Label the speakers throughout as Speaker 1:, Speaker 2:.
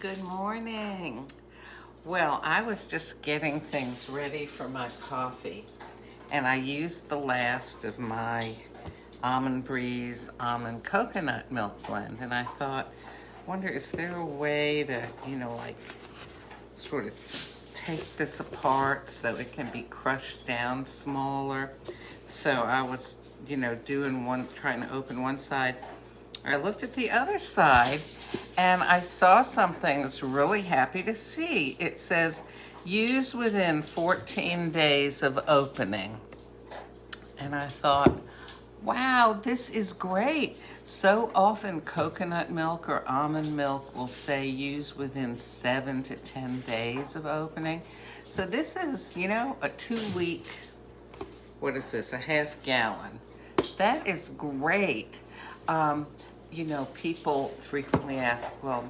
Speaker 1: Good morning. Well, I was just getting things ready for my coffee, and I used the last of my Almond Breeze Almond-Coconut Milk blend, and I thought, wonder, is there a way to, like sort of take this apart so it can be crushed down smaller? So I was, trying to open one side. I looked at the other side and I saw something I was really happy to see. It says, use within 14 days of opening. And I thought, wow, this is great. So often coconut milk or almond milk will say use within 7 to 10 days of opening. So this is, a 2-week, what is this, a half gallon. That is great. People frequently ask, well,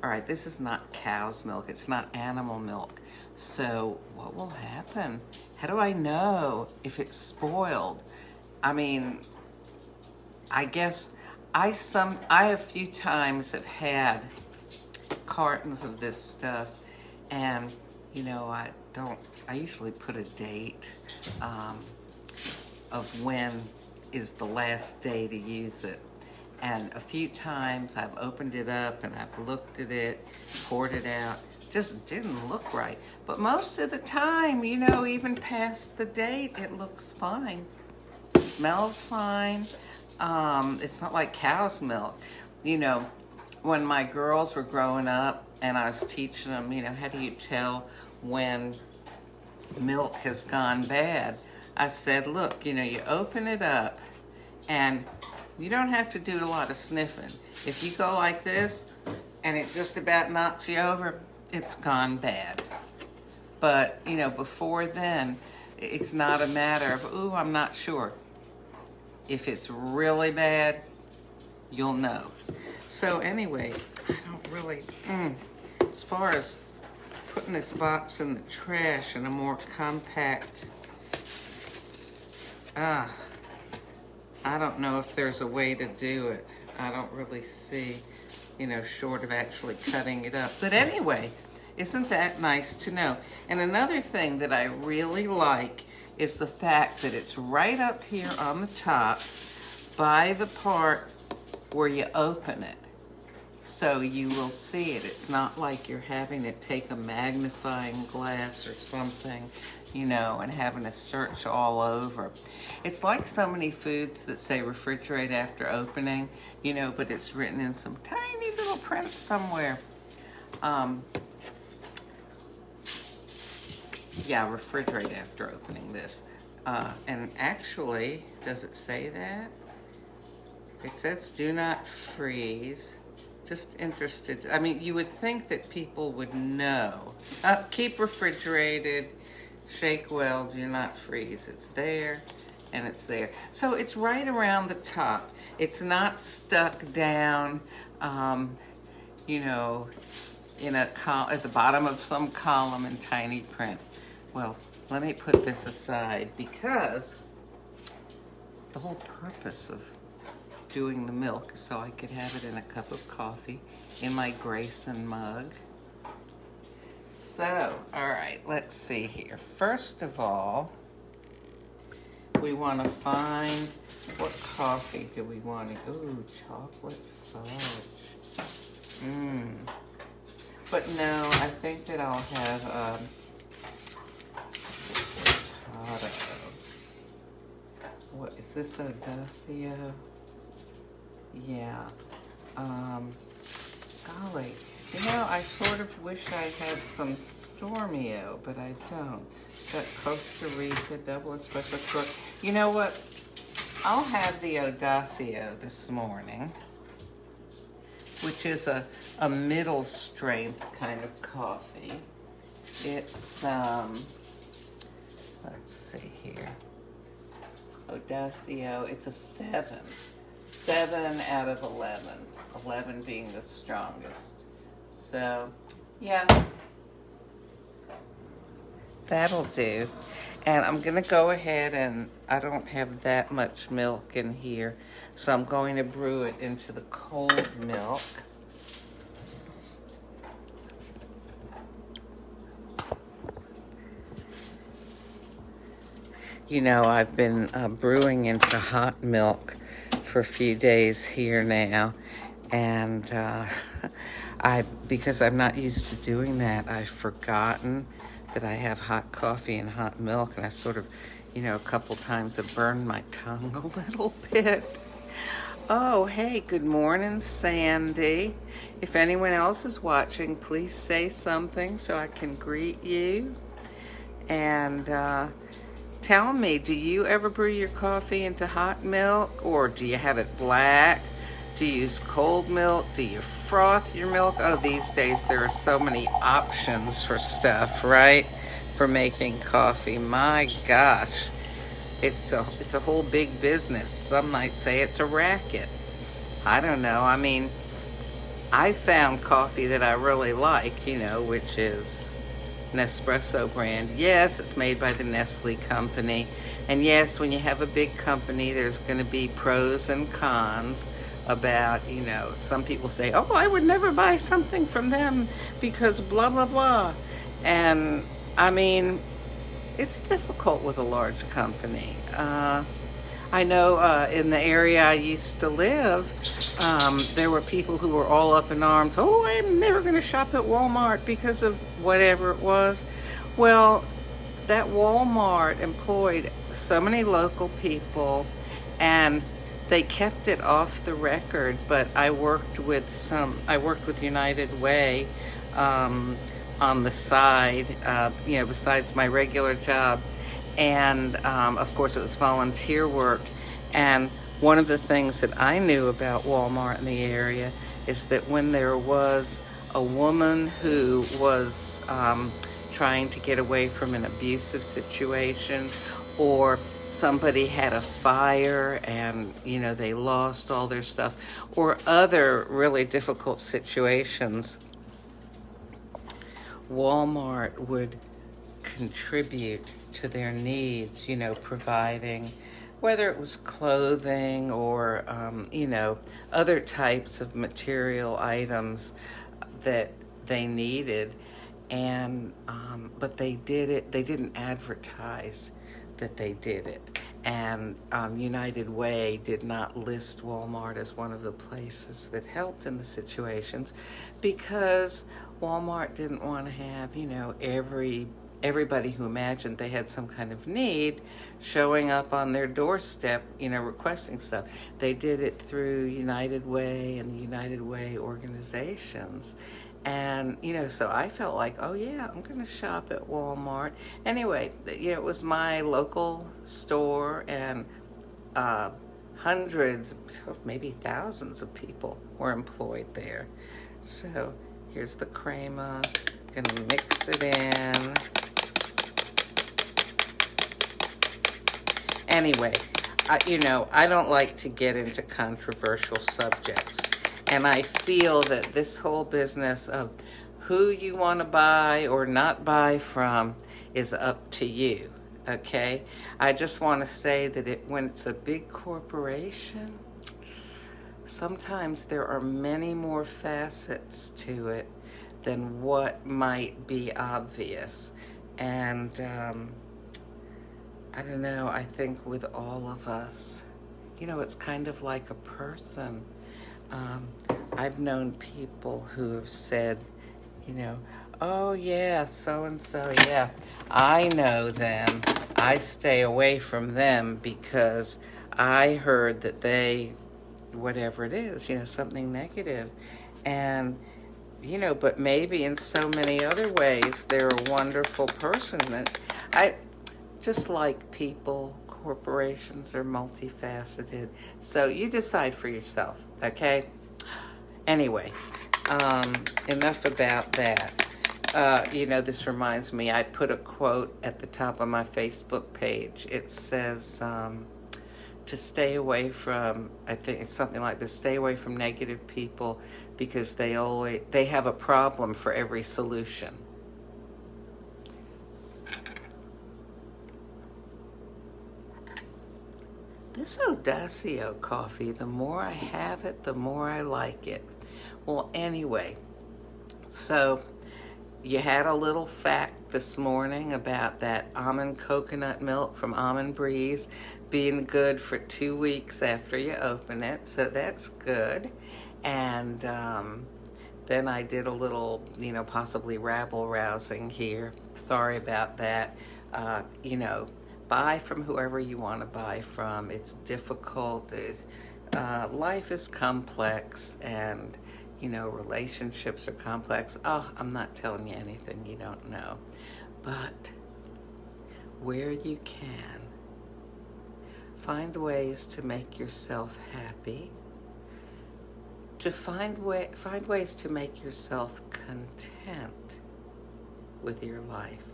Speaker 1: all right, this is not cow's milk, it's not animal milk. So what will happen? How do I know if it's spoiled? I mean, I guess I a few times have had cartons of this stuff, and I usually put a date of when is the last day to use it. And a few times I've opened it up and I've looked at it, poured it out, just didn't look right. But most of the time, even past the date, it looks fine. It smells fine. It's not like cow's milk. When my girls were growing up and I was teaching them, how do you tell when milk has gone bad? I said, look, you open it up and you don't have to do a lot of sniffing. If you go like this and it just about knocks you over, it's gone bad. But, before then, it's not a matter of, ooh, I'm not sure. If it's really bad, you'll know. So anyway, I don't really, as far as putting this box in the trash in a more compact, I don't know if there's a way to do it. I don't really see, short of actually cutting it up. But anyway, isn't that nice to know? And another thing that I really like is the fact that it's right up here on the top by the part where you open it. So you will see it. It's not like you're having to take a magnifying glass or something, and having to search all over. It's like so many foods that say refrigerate after opening, but it's written in some tiny little print somewhere. Yeah, refrigerate after opening this. And actually, does it say that? It says do not freeze. Just interested. I mean, you would think that people would know. Keep refrigerated, shake well, do not freeze. It's there and it's there. So it's right around the top. It's not stuck down, in at the bottom of some column in tiny print. Well, let me put this aside because the whole purpose of doing the milk is so I could have it in a cup of coffee in my Grayson mug. So, all right, let's see here. First of all, we want to find, what coffee do we want to, ooh, chocolate fudge. But no, I think that I'll have what is this, Odacio? Yeah. Golly. I sort of wish I had some Stormio, but I don't. Got Costa Rica double espresso truck. You know what? I'll have the Odacio this morning, which is a middle strength kind of coffee. It's, let's see here. Odacio, it's a 7. 7 out of 11. 11 being the strongest. So, yeah. That'll do. And I'm going to go ahead and I don't have that much milk in here. So I'm going to brew it into the cold milk. You know, I've been brewing into hot milk for a few days here now, and because I'm not used to doing that, I've forgotten that I have hot coffee and hot milk, and I sort of, a couple times have burned my tongue a little bit. Oh, hey, good morning, Sandy. If anyone else is watching, please say something so I can greet you. And tell me, do you ever brew your coffee into hot milk, or do you have it black? Do you use cold milk? Do you froth your milk? Oh, these days there are so many options for stuff, right? For making coffee. My gosh. It's a whole big business. Some might say it's a racket. I don't know. I mean, I found coffee that I really like, which is Nespresso brand. Yes, it's made by the Nestle company. And yes, when you have a big company, there's going to be pros and cons about, some people say, oh, I would never buy something from them because blah, blah, blah. And, I mean, it's difficult with a large company. I know in the area I used to live, there were people who were all up in arms. Oh, I'm never going to shop at Walmart because of whatever it was. Well, that Walmart employed so many local people, and they kept it off the record. But I worked with United Way on the side, besides my regular job. And of course, it was volunteer work. And one of the things that I knew about Walmart in the area is that when there was a woman who was trying to get away from an abusive situation, or somebody had a fire and, they lost all their stuff, or other really difficult situations, Walmart would contribute to their needs, providing, whether it was clothing or, other types of material items that they needed. And, but they didn't advertise that they did it. And United Way did not list Walmart as one of the places that helped in the situations, because Walmart didn't want to have, everybody who imagined they had some kind of need showing up on their doorstep, requesting stuff. They did it through United Way and the United Way organizations. And, so I felt like, oh yeah, I'm going to shop at Walmart. Anyway, it was my local store, and hundreds, maybe thousands of people were employed there. So here's the crema. Going to mix it in. Anyway, I don't like to get into controversial subjects. And I feel that this whole business of who you want to buy or not buy from is up to you, okay? I just want to say that when it's a big corporation, sometimes there are many more facets to it than what might be obvious. And I don't know, I think with all of us, it's kind of like a person. I've known people who have said, oh yeah, so-and-so, yeah, I know them. I stay away from them because I heard that they, whatever it is, something negative. And, but maybe in so many other ways, they're a wonderful person. And I just like people. Corporations are multifaceted, so you decide for yourself, okay? Anyway, enough about that. This reminds me, I put a quote at the top of my Facebook page. It says to stay away from, I think it's something like this, stay away from negative people because they have a problem for every solution. This Odacio coffee, the more I have it, the more I like it. Well, anyway, so You had a little fact this morning about that almond coconut milk from Almond Breeze being good for 2 weeks after you open it, so that's good. And then I did a little, possibly rabble-rousing here. Sorry about that. Buy from whoever you want to buy from. It's difficult. Life is complex, and relationships are complex. Oh, I'm not telling you anything you don't know. But where you can, find ways to make yourself happy, to find ways to make yourself content with your life.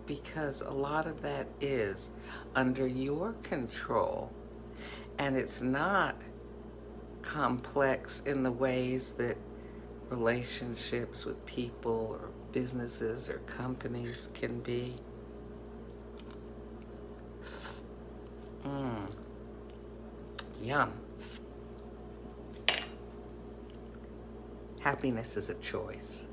Speaker 1: Because a lot of that is under your control, and it's not complex in the ways that relationships with people or businesses or companies can be. Yum. Happiness is a choice.